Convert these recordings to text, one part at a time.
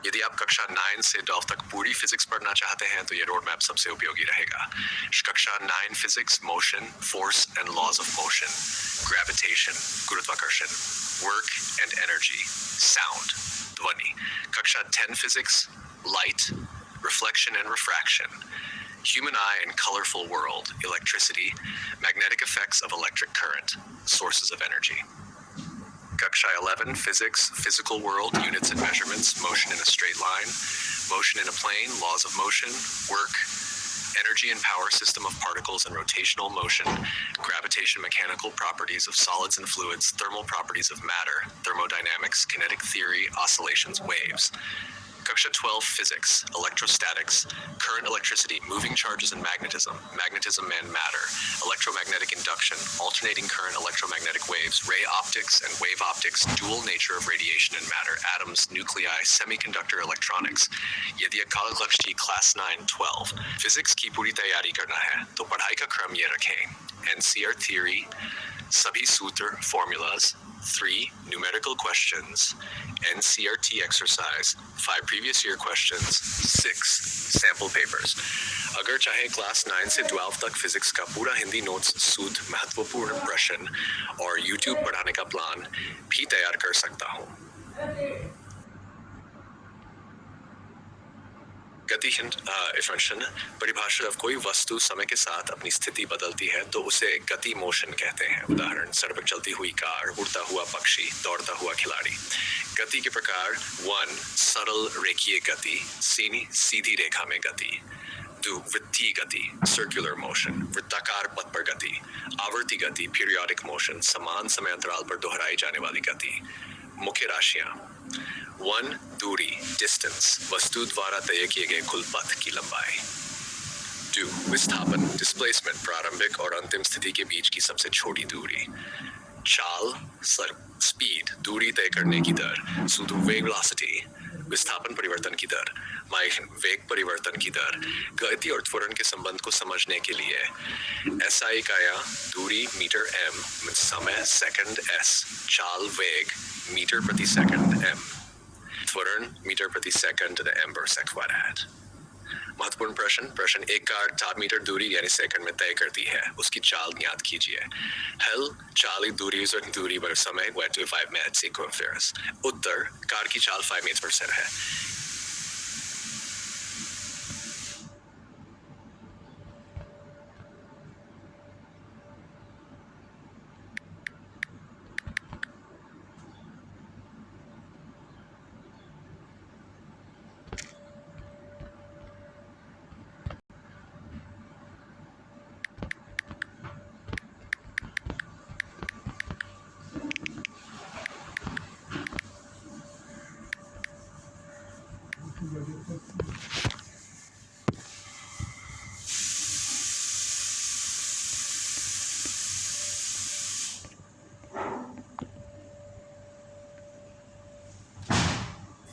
यदि आप कक्षा 9 से 12 तक पूरी फिजिक्स पढ़ना चाहते हैं तो ये रोड मैप सबसे उपयोगी रहेगा। कक्षा 9 physics, motion, force and laws of motion, gravitation, गुरुत्वाकर्षण, वर्क एंड एनर्जी, साउंड, ध्वनि। कक्षा 10 physics, light, reflection and refraction, human eye and colorful world, electricity, magnetic effects of electric current, sources of energy. Kaksha 11, physics, physical world, units and measurements, motion in a straight line, motion in a plane, laws of motion, work, energy and power system of particles and rotational motion, gravitation, mechanical properties of solids and fluids, thermal properties of matter, thermodynamics, kinetic theory, oscillations, waves. Kaksha 12, physics, electrostatics, current, electricity, moving charges and magnetism, magnetism and matter, electromagnetic induction, alternating current, electromagnetic waves, ray optics and wave optics, dual nature of radiation and matter, atoms, nuclei, semiconductor electronics. यदि कल कक्षा class 9, 12 physics की पूरी तैयारी करना है तो पढ़ाई का क्रम ये रखें: NCR theory, सभी सूत्र, formulas, 3 numerical questions, NCRT exercise, 5 previous year questions, 6 sample papers. अगर चाहे क्लास 9 से 12 तक फिजिक्स का पूरा हिंदी नोट्स, सूत्र, महत्वपूर्ण प्रश्न और YouTube पढ़ाने का प्लान भी तैयार कर सकता हूँ। गति फंक्शन परिभाषा: जब कोई वस्तु समय के साथ अपनी स्थिति बदलती है तो उसे गति मोशन कहते हैं। उदाहरण: सड़क चलती हुई कार, उड़ता हुआ पक्षी, दौड़ता हुआ खिलाड़ी। गति के प्रकार: 1 सरल रेखीय गति, सीधी रेखा में गति। 2 वृत्तीय गति, सर्कुलर मोशन, वृत्ताकार पथ पर गति। आवर्ती गति, पीरियोडिक मोशन, समान समय अंतराल पर दोहराई जाने वाली गति। मुख्य राशियां: 1 दूरी, डिस्टेंस, वस्तु द्वारा तय किए गए कुल पथ की लंबाई। 2 विस्थापन, डिस्प्लेसमेंट, प्रारंभिक और अंतिम स्थिति के बीच की सबसे छोटी दूरी। चाल, स्पीड, दूरी तय करने की दर। सूत्र वेग, वेलोसिटी, विस्थापन परिवर्तन की दर। माइल, वेग परिवर्तन की दर। गति और त्वरण के संबंध को समझने के लिए SI इकाइयां: दूरी मीटर m, समय सेकंड s, चाल वेग मीटर प्रति सेकंड m, त्वरण मीटर प्रति second to the m per sec quadrat. महत्वपूर्ण प्रश्न 1 कार 4 मीटर दूरी यानी सेकंड में तय करती है, उसकी चाल ज्ञात कीजिए। हल: चाल दूरी पर समय 5 minutes circumference। उत्तर: कार की चाल 5 मीटर पर है।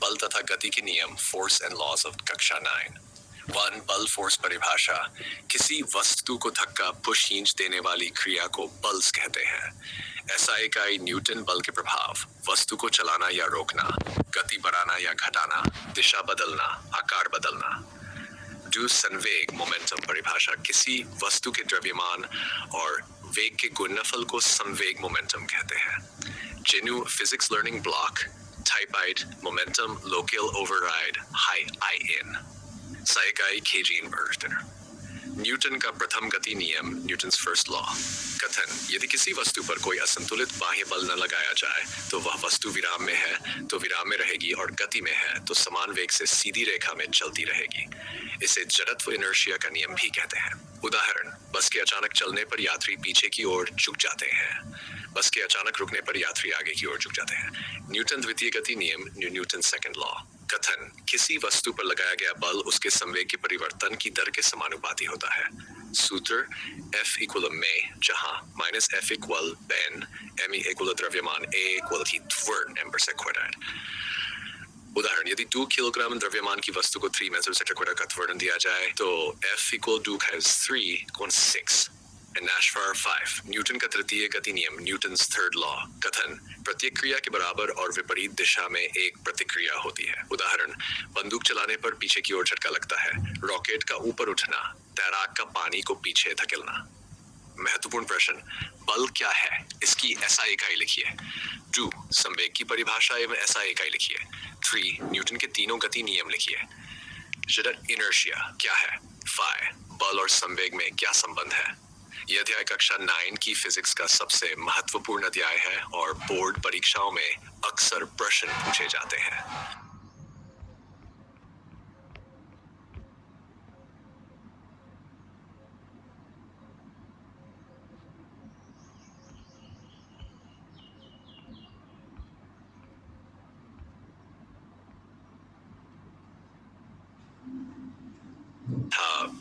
बल तथा गति के नियम, फोर्स एंड लॉज ऑफ कक्षा 9। 1 बल फोर्स परिभाषा: किसी वस्तु को धक्का पुश खींच देने वाली क्रिया को बल्स कहते हैं। SI इकाई न्यूटन बल के प्रभाव: वस्तु को चलाना या रोकना, गति बढ़ाना या घटाना, दिशा बदलना, आकार बदलना। 2 संवेग मोमेंटम परिभाषा: किसी वस्तु के द्रव्यमान और वेग के गुणनफल को संवेग मोमेंटम कहते हैं। जेन्यू फिजिक्स लर्निंग ब्लॉक, टाइपाइड, momentum, local override, high IN। साइकाई kg इन्वर्टर। न्यूटन का प्रथम गति नियम, न्यूटन्स फर्स्ट लॉ। कथन: यदि किसी वस्तु पर कोई असंतुलित बाह्य बल न लगाया जाए तो वह वस्तु विराम में है तो विराम में रहेगी और गति में है तो समान वेग से सीधी रेखा में चलती रहेगी। इसे जड़त्व इनर्शिया का नियम भी कहते हैं। उदाहरण: बस के अचानक चलने पर यात्री पीछे की ओर झुक जाते हैं, बस के अचानक रुकने पर यात्री आगे की ओर झुक जाते हैं। न्यूटन द्वितीय गति नियम, न्यूटन सेकंड लॉ। कथन: किसी वस्तु पर लगाया गया बल उसके संवेग के परिवर्तन की दर के समानुपाती होता है। सूत्र F इक्वल में, जहां -F equal Ben, m equal द्रव्यमान, a इक्वल की त्वरण m per sec quadrat। उदाहरण: यदि 2 किलोग्राम द्रव्यमान की वस्तु को 3 meter per second का त्वरण दिया जाए तो F equal 2 times 3 equals 6। And Nashvar 5 Newton का तृतीय गति नियम न्यूटन्स थर्ड लॉ कथन प्रत्येक क्रिया के बराबर और विपरीत दिशा में एक प्रतिक्रिया होती है। उदाहरण बंदूक चलाने पर पीछे की ओर झटका लगता है, रॉकेट का ऊपर उठना, तैराक का पानी को पीछे धकेलना। महत्वपूर्ण प्रश्न बल क्या है, इसकी एसआई इकाई लिखिए। 2 संवेग की परिभाषा एवं एसआई इकाई लिखिए। 3 न्यूटन के तीनों गति नियम लिखिए। जेट इनर्शिया क्या है। 5 बल और संवेग में क्या संबंध है। यह अध्याय कक्षा 9 की फिजिक्स का सबसे महत्वपूर्ण अध्याय है और बोर्ड परीक्षाओं में अक्सर प्रश्न पूछे जाते हैं।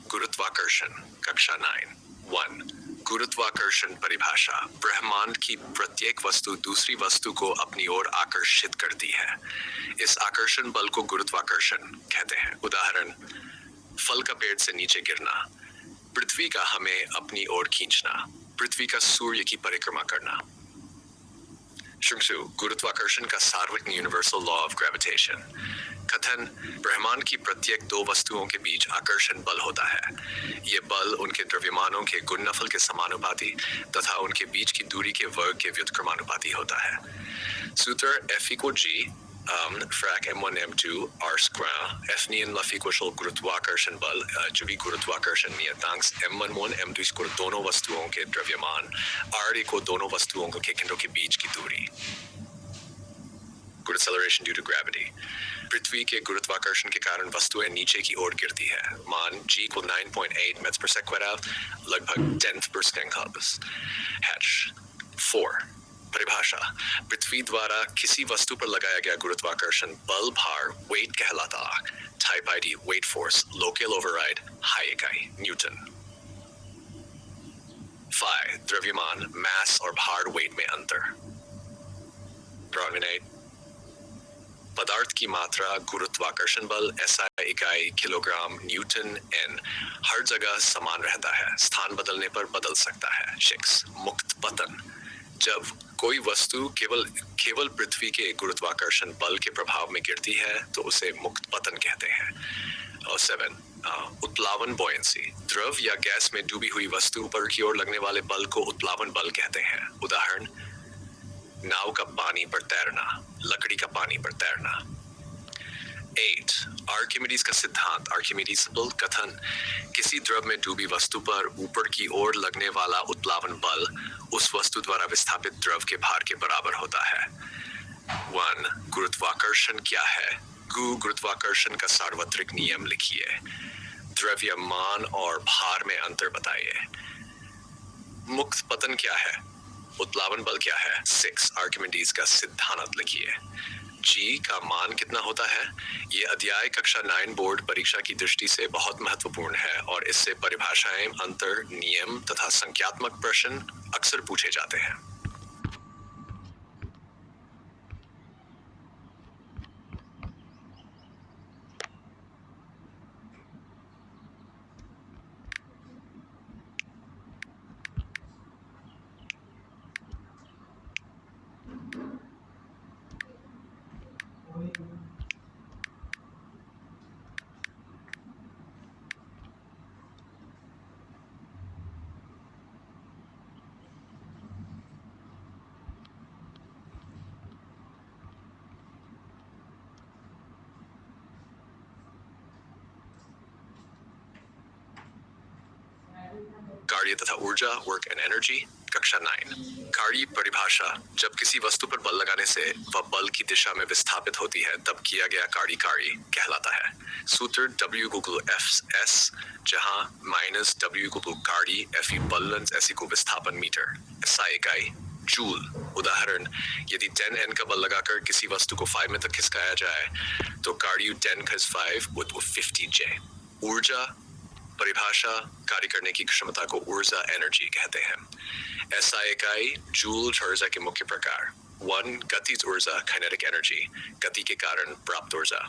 गुरुत्वाकर्षण कक्षा 9 1 गुरुत्वाकर्षण परिभाषा ब्रह्मांड की प्रत्येक वस्तु दूसरी वस्तु को अपनी ओर आकर्षित करती है। इस आकर्षण बल को गुरुत्वाकर्षण कहते हैं। उदाहरण फल का पेड़ से नीचे गिरना, पृथ्वी का हमें अपनी ओर खींचना, पृथ्वी का सूर्य की परिक्रमा करना। शुंगसु गुरुत्वाकर्षण का सार्वत्रिक यूनिवर्सल लॉ ऑफ ग्रेविटेशन कथन ब्रह्मांड की प्रत्येक दो वस्तुओं के बीच आकर्षण बल होता है। ये बल उनके द्रव्यमानों के गुणनफल के समानुपाती तथा उनके बीच की दूरी के वर्ग के व्युत्क्रमानुपाती होता है। सूत्र F equal G frac m1 m2 r square F नियन F equal गुरुत्वाकर्षण बल जो भी गुरुत्वाकर्षण नियतांक m11 m2 को दोनों वस्तुओं के द्रव्यमान r को दोनों वस्तुओं के केंद्रों के बीच की दूरी। Good acceleration due to gravity पृथ्वी के गुरुत्वाकर्षण के कारण वस्तुएं नीचे की ओर गिरती है। मान G को 9.8 मीटर पर सेकंड लगभग 10th per second cubes। Hatch 4 परिभाषा पृथ्वी द्वारा किसी वस्तु पर लगाया गया गुरुत्वाकर्षण बल भार वेट कहलाता। Type ID weight force local override high इकाई न्यूटन। 5 द्रव्यमान मास और भार वेट में अंतर। Prominate पदार्थ की मात्रा गुरुत्वाकर्षण बल SI इकाई किलोग्राम न्यूटन N हर जगह समान रहता है, स्थान बदलने पर बदल सकता है। 6 मुक्त पतन जब कोई वस्तु केवल पृथ्वी के गुरुत्वाकर्षण बल के प्रभाव में गिरती है तो उसे मुक्त पतन कहते हैं। और 7 उत्प्लावन बॉयंसी द्रव या गैस में डूबी हुई वस्तु पर की ओर लगने वाले बल को उत्प्लावन बल कहते हैं। उदाहरण नाव का पानी पर तैरना, लकड़ी का पानी पर तैरना। 8 आर्किमिडीज का सिद्धांत आर्किमिडीज कथन किसी द्रव में डूबी वस्तु पर ऊपर की ओर लगने वाला उत्प्लावन बल उस वस्तु द्वारा विस्थापित द्रव के भार के बराबर होता है। 1 गुरुत्वाकर्षण क्या है। गुरुत्वाकर्षण का सार्वत्रिक नियम लिखिए। द्रव्यमान और भार में अंतर बताइए। मुक्त पतन क्या है, उत्प्लावन बल क्या है। 6 आर्किमिडीज का सिद्धांत लिखिए। G का मान कितना होता है। ये अध्याय कक्षा 9 बोर्ड परीक्षा की दृष्टि से बहुत महत्वपूर्ण है और इससे परिभाषाएं अंतर नियम तथा संख्यात्मक प्रश्न अक्सर पूछे जाते हैं। कार्य तथा ऊर्जा वर्क एंड एनर्जी कक्षा 9 कार्य परिभाषा जब किसी वस्तु पर बल लगाने से वह बल की दिशा में विस्थापित होती है तब किया गया कार्य कहलाता है। सूत्र W गुगल F S जहां -W गुगल कार्य Fe बल SE को विस्थापन मीटर SI इकाई जूल। उदाहरण यदि 10N का बल लगाकर किसी वस्तु को 5 में तक खिसकाया जाए तो कार्य 10 × 5 with 50J। ऊर्जा परिभाषा कार्य करने की क्षमता को ऊर्जा एनर्जी कहते हैं। SI इकाई जूल ऊर्जा के मुख्य प्रकार। 1 गतिज ऊर्जा काइनेटिक एनर्जी गति के कारण प्राप्त ऊर्जा।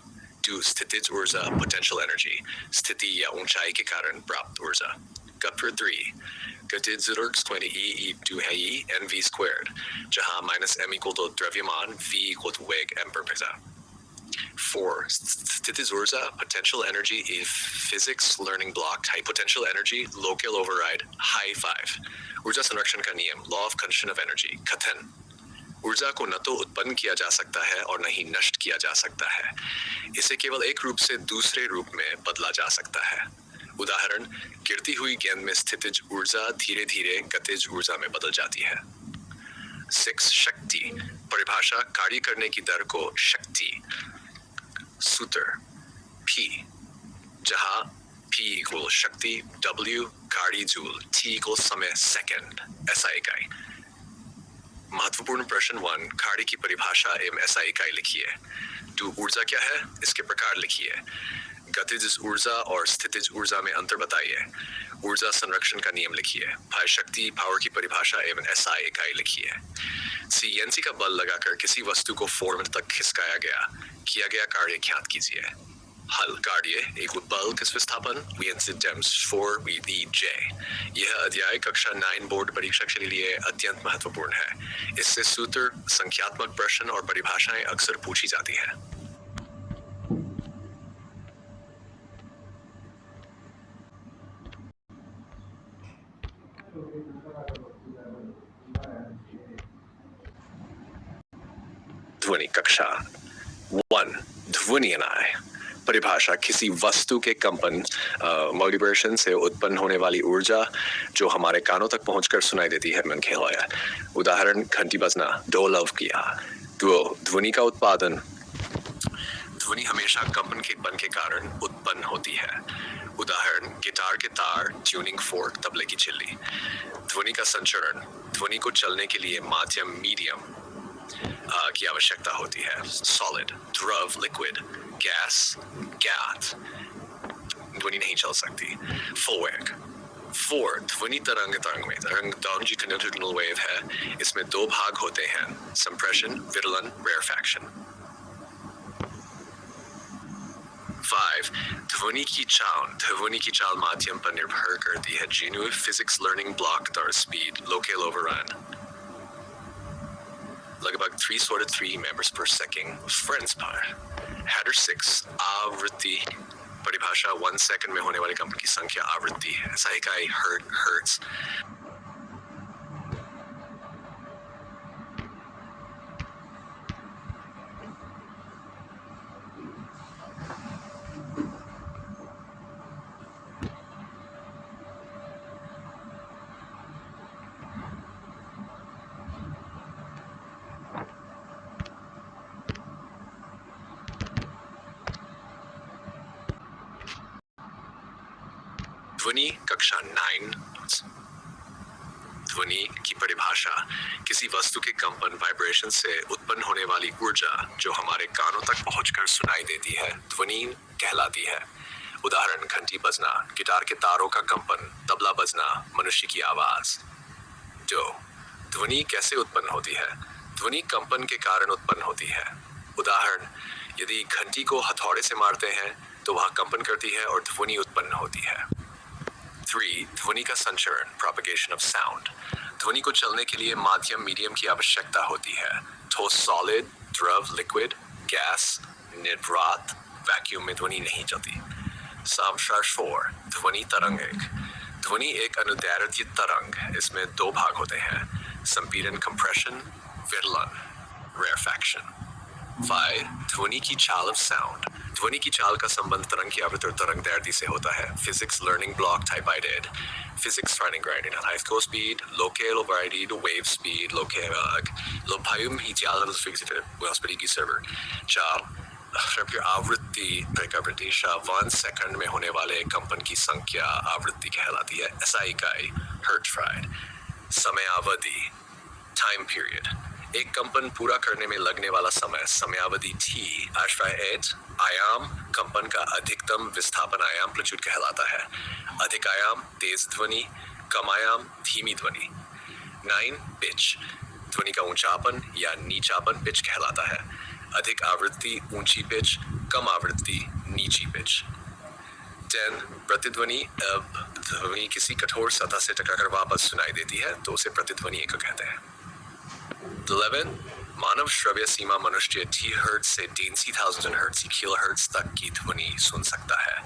2 स्थितिज ऊर्जा पोटेंशियल एनर्जी स्थिति या ऊंचाई के कारण प्राप्त ऊर्जा। 3 गतिज ज़रूरत square E equal to E mv squared, जहाँ minus m equal to द्रव्यमान, v equal to वेग m पर पिता. 4. स्थितिज ऊर्जा potential energy in physics learning block type potential energy local override high 5. ऊर्जा संरक्षण का नियम law of conservation of energy कथन. ऊर्जा को न तो उत्पन्न किया जा सकता है और न ही नष्ट किया जा सकता है. इसे केवल एक रूप से दूसरे रूप में बदला जा सकता है. उदाहरण, गिरती हुई गेंद में स्थितिज ऊर्जा धीरे धीरे गतिज ऊर्जा में बदल जाती है. 6. शक्ति. परिभाषा कार्य करने की दर को शक्ति. सूत्र P, जहां P इक्वल शक्ति, W कार्य जूल, T इक्वल समय सेकंड, SI इकाई. महत्वपूर्ण प्रश्न 1. कार्य की परिभाषा एवं SI इकाई लिखिए. 2. ऊर्जा क्या है, इसके प्रकार लिखिए. गतिज ऊर्जा और स्थितिज ऊर्जा में अंतर बताइए. ऊर्जा संरक्षण का नियम लिखिए. 5. शक्ति पावर की परिभाषा एवं SI इकाई लिखिए. CNC का बल लगाकर किसी वस्तु को 4 मिनट तक खिसकाया गया. किया गया कार्य ज्ञात कीजिए. हल. कार्य एक बल किस विस्थापन Dems 4 J. यह अध्याय कक्षा 9 बोर्ड परीक्षा के लिए अत्यंत महत्वपूर्ण है. इससे सूत्र, संख्यात्मक प्रश्न और परिभाषाएं अक्सर पूछी जाती है. ध्वनि कक्षा 1. ध्वनि अनाय. परिभाषा किसी वस्तु के कंपन वाइब्रेशन से उत्पन्न होने वाली ऊर्जा जो हमारे कानों तक पहुंचकर सुनाई देती है. मन खेलाया. उदाहरण, घंटी बजना, डोल लव किया. 2. ध्वनि का उत्पादन. ध्वनि हमेशा कंपन के बन के कारण उत्पन्न होती है. उदाहरण, गिटार के तार, ट्यूनिंग फोर्क, तबले की छिल्ली. ध्वनि का संचरण. ध्वनि को चलने के लिए माध्यम मीडियम की आवश्यकता होती है. सॉलिड, द्रव लिक्विड, गैस गैस. ध्वनि नहीं चल सकती. फुल 4. ध्वनि तरंग में तरंग longitudinal वेव है. इसमें 2 भाग होते हैं, संप्रेषण, विरलन, रेयरफैक्शन. 5. ध्वनि की चाल माध्यम पर निर्भर करती है. GNU फिजिक्स लर्निंग ब्लॉक दर स्पीड लोकल ओवररन लगभग 303 मेंबर्स पर सेकंड फ्रेंड्स पर. हेडर 6. आवृत्ति. परिभाषा 1 सेकंड में होने वाले कंपन की संख्या आवृत्ति है. SI इकाई हर्ट्ज. ध्वनि कक्षा 9. ध्वनि की परिभाषा किसी वस्तु के कंपन वाइब्रेशन से उत्पन्न होने वाली ऊर्जा जो हमारे कानों तक पहुंचकर सुनाई देती है, ध्वनि कहलाती है. उदाहरण, घंटी बजना, गिटार के तारों का कंपन, तबला बजना, मनुष्य की आवाज. 2. ध्वनि कैसे उत्पन्न होती है. ध्वनि कंपन के कारण उत्पन्न होती है. उदाहरण, यदि घंटी को हथौड़े से मारते हैं तो वह कंपन करती है और ध्वनि उत्पन्न होती है. 3. ध्वनि का संचरण, प्रोपगेशन ऑफ साउंड. ध्वनि को चलने के लिए माध्यम मीडियम की आवश्यकता होती है. ठोस सॉलिड, द्रव लिक्विड, गैस, निर्वात, वैक्यूम में ध्वनि नहीं चलती. 4. ध्वनि तरंग. ध्वनि एक अनुदैर्ध्य तरंग. इसमें 2 भाग होते हैं, संपीड़न कंप्रेशन, विरलन, रेयरफैक्शन. 5. ध्वनि की चाल ऑफ साउंड. ध्वनि की चाल का संबंध तरंग की आवृत्ति और तरंग दैर्ध्य से होता है. Physics learning block type I did. Physics training grinding at high school speed, local variety to wave speed, local ideal fixed की server. चाल की आवृत्ति प्रकाश 1 सेकंड में होने वाले कंपन की संख्या आवृत्ति कहलाती है. SI इकाई हर्ट्ज. समयावधि, टाइम पीरियड. एक कंपन पूरा करने में लगने वाला समय, समयावधि T. आयाम कंपन का अधिकतम विस्थापन आयाम एम्पलीट्यूड कहलाता है. अधिक आयाम तेज ध्वनि, कम आयाम धीमी ध्वनि. 9. पिच. ध्वनि का ऊंचापन या नीचापन पिच कहलाता है. अधिक आवृत्ति ऊंची पिच, कम आवृत्ति नीची पिच. 10. प्रतिध्वनि ध्वनि किसी कठोर सतह से टकराकर वापस सुनाई देती है तो उसे प्रतिध्वनि एकक कहते हैं. 11. मानव श्रव्य सीमा मनुष्य 10 हर्ट्ज से 10,000 हर्ट्ज किलोहर्ट्ज तक की ध्वनि सुन सकता है.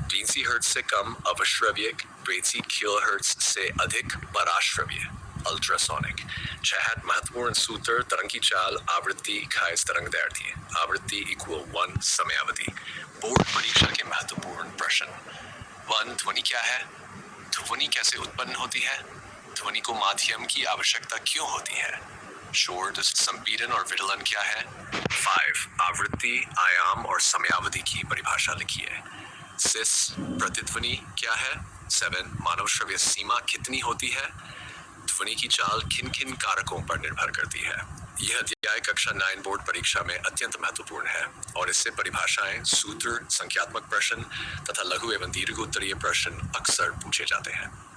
10 हर्ट्ज से कम अवश्रव्य, 20 किलोहर्ट्ज से अधिक पराश्रव्य अल्ट्रासोनिक. 6 महत्वपूर्ण सूत्र तरंग की चाल, आवृत्ति, खाइज तरंग दैर्ध्य. आवृत्ति इक्वल 1 समयावधि. बोर्ड परीक्षा के महत्वपूर्ण प्रश्न. 1. ध्वनि क्या है? ध्वनि कैसे उत्पन्न होती है? ध्वनि को माध्यम की आवश्यकता क्यों होती है? शोर, संपीड़न और विदलन क्या है? 5. आवृत्ति, आयाम और समयावधि की परिभाषा लिखिए. 6. प्रतिध्वनि क्या है? 7. मानव श्रव्य सीमा कितनी होती है? ध्वनि की चाल किन किन कारकों पर निर्भर करती है? यह अध्याय कक्षा 9 बोर्ड परीक्षा में अत्यंत महत्वपूर्ण है और इससे परिभाषाएं, सूत्र, संख्यात्मक प्रश्न तथा लघु एवं दीर्घ उत्तरीय प्रश्न अक्सर पूछे जाते हैं.